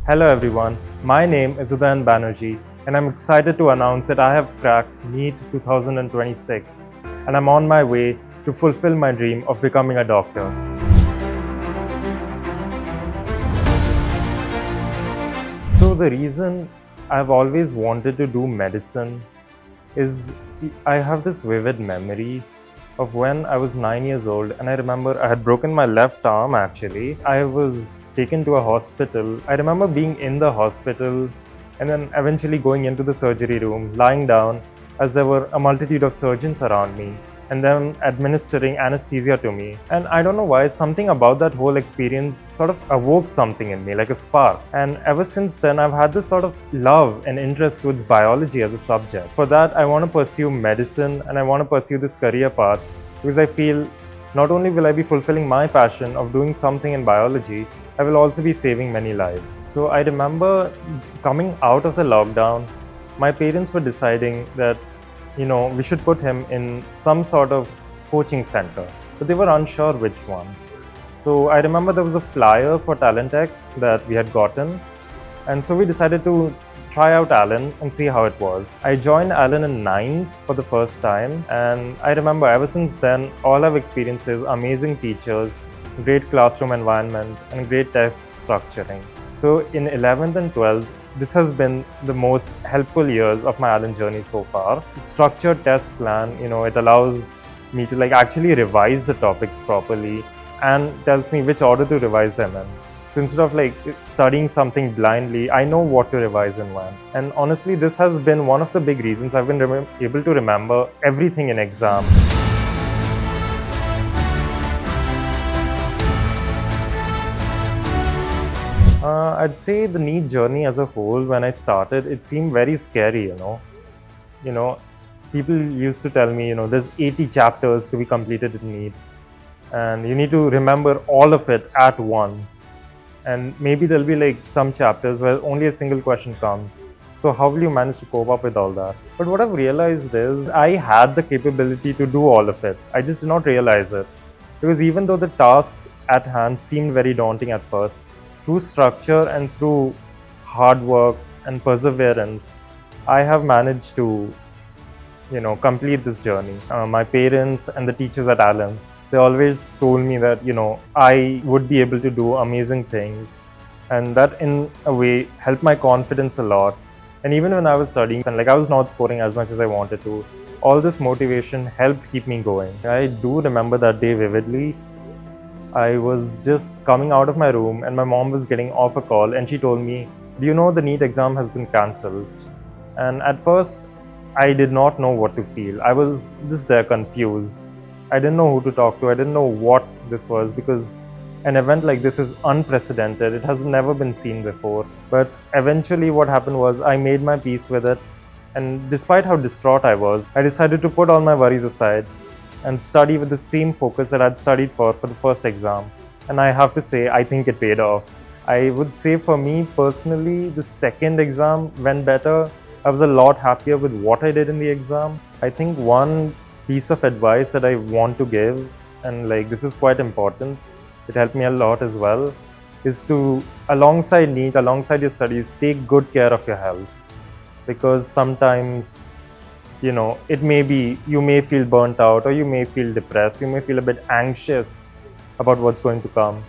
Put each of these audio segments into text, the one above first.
Hello everyone, my name is Udayan Banerjee and I'm excited to announce that I have cracked NEET 2026 and I'm on my way to fulfill my dream of becoming a doctor. So the reason I've always wanted to do medicine is I have this vivid memory of when I was 9 years old, and I remember I had broken my left arm actually. I was taken to a hospital. I remember being in the hospital and then eventually going into the surgery room, lying down as there were a multitude of surgeons around me and then administering anesthesia to me. And I don't know why, something about that whole experience sort of awoke something in me, like a spark. And ever since then, I've had this sort of love and interest towards biology as a subject. For that, I want to pursue medicine and I want to pursue this career path because I feel not only will I be fulfilling my passion of doing something in biology, I will also be saving many lives. So I remember coming out of the lockdown, my parents were deciding that we should put him in some sort of coaching center, but they were unsure which one. So I remember there was a flyer for TalentX that we had gotten, and so we decided to try out Allen and see how it was. I joined Allen in 9th for the first time, and I remember ever since then, all I've experienced is amazing teachers, great classroom environment, and great test structuring. So in 11th and 12th, this has been the most helpful years of my Allen journey so far. The structured test plan, it allows me to actually revise the topics properly and tells me which order to revise them in. So instead of studying something blindly, I know what to revise and when. And honestly, this has been one of the big reasons I've been able to remember everything in exam. I'd say the NEET journey as a whole, when I started, it seemed very scary, People used to tell me, there's 80 chapters to be completed in NEET, and you need to remember all of it at once. And maybe there'll be some chapters where only a single question comes. So how will you manage to cope up with all that? But what I've realized is I had the capability to do all of it. I just did not realize it. Because even though the task at hand seemed very daunting at first, through structure and through hard work and perseverance, I have managed to, complete this journey. My parents and the teachers at Allen, they always told me that, I would be able to do amazing things. And that in a way helped my confidence a lot. And even when I was studying, and I was not scoring as much as I wanted to, all this motivation helped keep me going. I do remember that day vividly. I was just coming out of my room and my mom was getting off a call and she told me, "Do you know the NEET exam has been cancelled?" And at first, I did not know what to feel. I was just there confused. I didn't know who to talk to. I didn't know what this was because an event like this is unprecedented. It has never been seen before. But eventually what happened was I made my peace with it. And despite how distraught I was, I decided to put all my worries aside and study with the same focus that I'd studied for the first exam. And I have to say, I think it paid off. I would say for me personally, the second exam went better. I was a lot happier with what I did in the exam. I think one piece of advice that I want to give, and this is quite important, it helped me a lot as well, is to, alongside NEET, alongside your studies, take good care of your health. Because sometimes it may be, you may feel burnt out or you may feel depressed, you may feel a bit anxious about what's going to come.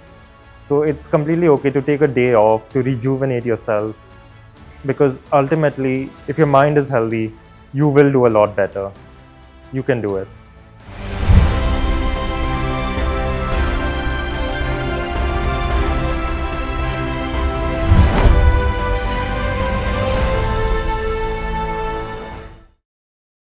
So it's completely okay to take a day off to rejuvenate yourself, because ultimately, if your mind is healthy, you will do a lot better. You can do it.